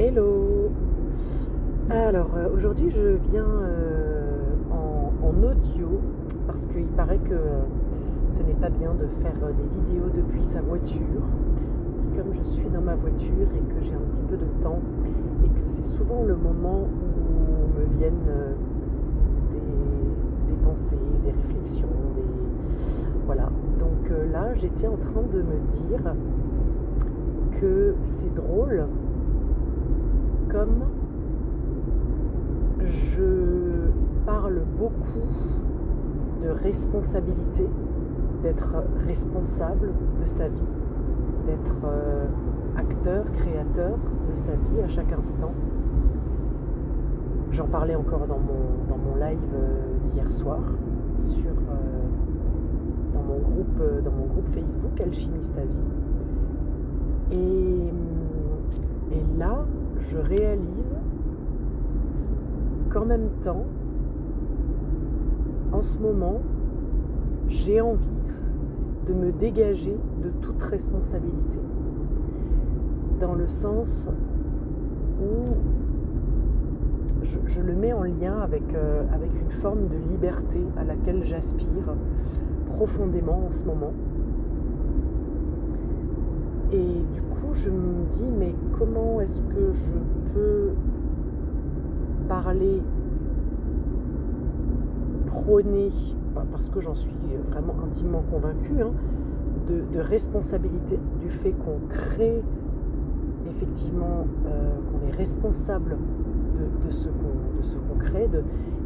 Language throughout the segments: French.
Hello. Alors aujourd'hui je viens en audio parce qu'il paraît que ce n'est pas bien de faire des vidéos depuis sa voiture. Et comme je suis dans ma voiture et que j'ai un petit peu de temps et que c'est souvent le moment où me viennent des pensées, des réflexions, voilà. Donc là j'étais en train de me dire que c'est drôle comme je parle beaucoup de responsabilité, d'être responsable de sa vie, d'être acteur, créateur de sa vie à chaque instant. J'en parlais encore dans mon live d'hier soir dans mon groupe Facebook Alchimiste à vie. Et là, je réalise qu'en même temps, en ce moment, j'ai envie de me dégager de toute responsabilité. Dans le sens où je le mets en lien avec une forme de liberté à laquelle j'aspire profondément en ce moment. Et du coup, je me dis, mais comment est-ce que je peux parler, prôner, parce que j'en suis vraiment intimement convaincue, de responsabilité, du fait qu'on crée effectivement, qu'on est responsable de ce qu'on crée,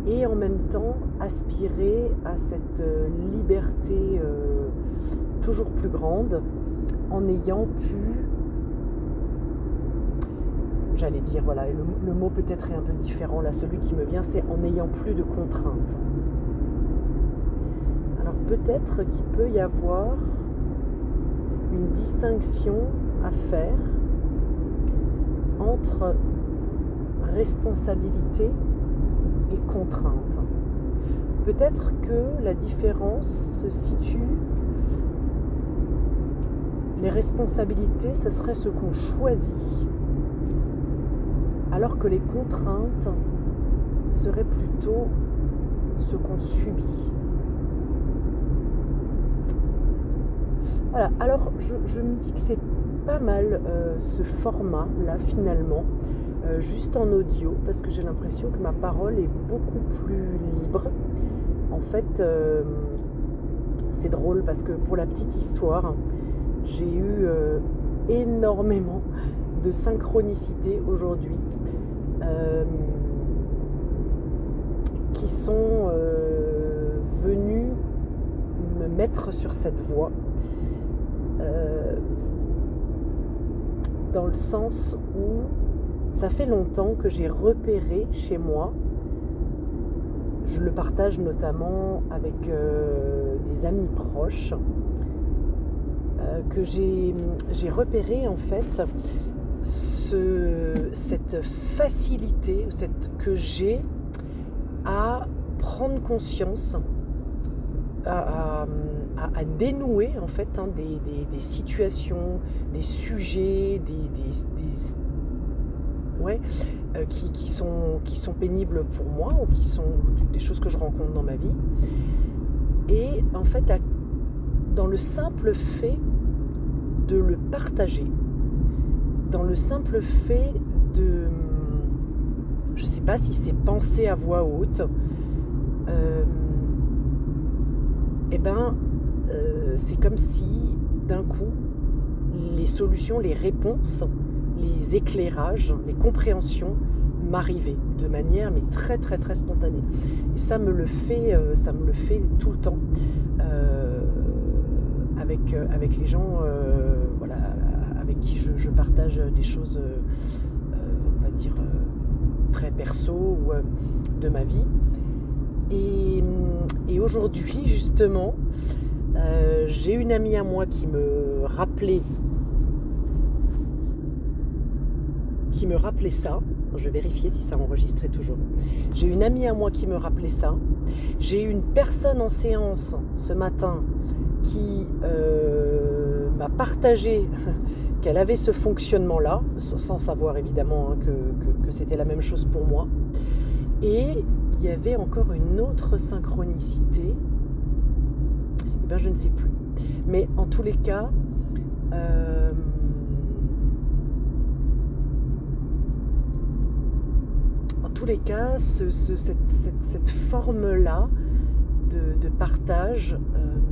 et en même temps aspirer à cette liberté toujours plus grande, en ayant pu, j'allais dire, voilà, le mot peut-être est un peu différent, là celui qui me vient, c'est en n'ayant plus de contraintes. Alors peut-être qu'il peut y avoir une distinction à faire entre responsabilité et contrainte. Peut-être que la différence se situe. Les responsabilités, ce serait ce qu'on choisit, alors que les contraintes seraient plutôt ce qu'on subit. Voilà, alors je me dis que c'est pas mal ce format-là finalement, juste en audio, parce que j'ai l'impression que ma parole est beaucoup plus libre. En fait, c'est drôle parce que pour la petite histoire, j'ai eu énormément de synchronicité aujourd'hui qui sont venues me mettre sur cette voie, dans le sens où ça fait longtemps que j'ai repéré chez moi, je le partage notamment avec des amis proches, que j'ai repéré en fait cette facilité que j'ai à prendre conscience, à dénouer en fait des situations, des sujets, qui sont pénibles pour moi, ou qui sont des choses que je rencontre dans ma vie, et en fait dans le simple fait de le partager, dans le simple fait de, je ne sais pas si c'est penser à voix haute, c'est comme si d'un coup les solutions, les réponses, les éclairages, les compréhensions m'arrivaient de manière mais très très très spontanée. Et ça me le fait tout le temps. Avec les gens avec qui je partage des choses, on va dire, très perso ou de ma vie. Et aujourd'hui, justement, j'ai une amie à moi qui me rappelait ça. Je vais vérifier si ça enregistrait toujours. J'ai une amie à moi qui me rappelait ça. J'ai une personne en séance ce matin qui m'a partagé qu'elle avait ce fonctionnement-là, sans savoir évidemment hein, que c'était la même chose pour moi. Et il y avait encore une autre synchronicité, eh ben, je ne sais plus. Mais en tous les cas, cette forme-là de partage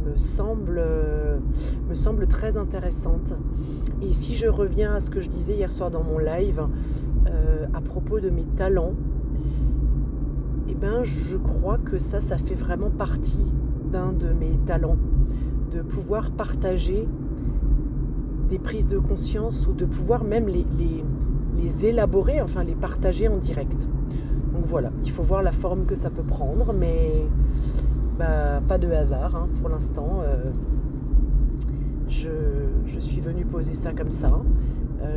me semble très intéressante. Et si je reviens à ce que je disais hier soir dans mon live à propos de mes talents, eh ben, je crois que ça fait vraiment partie d'un de mes talents, de pouvoir partager des prises de conscience ou de pouvoir même les élaborer, enfin les partager en direct. Donc voilà, il faut voir la forme que ça peut prendre, mais pas de hasard hein, pour l'instant. Je suis venue poser ça comme ça.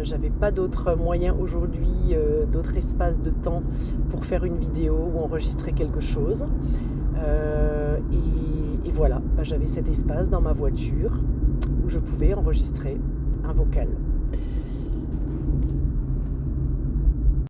J'avais pas d'autre moyen aujourd'hui, d'autre espace de temps pour faire une vidéo ou enregistrer quelque chose. Et voilà, j'avais cet espace dans ma voiture où je pouvais enregistrer un vocal.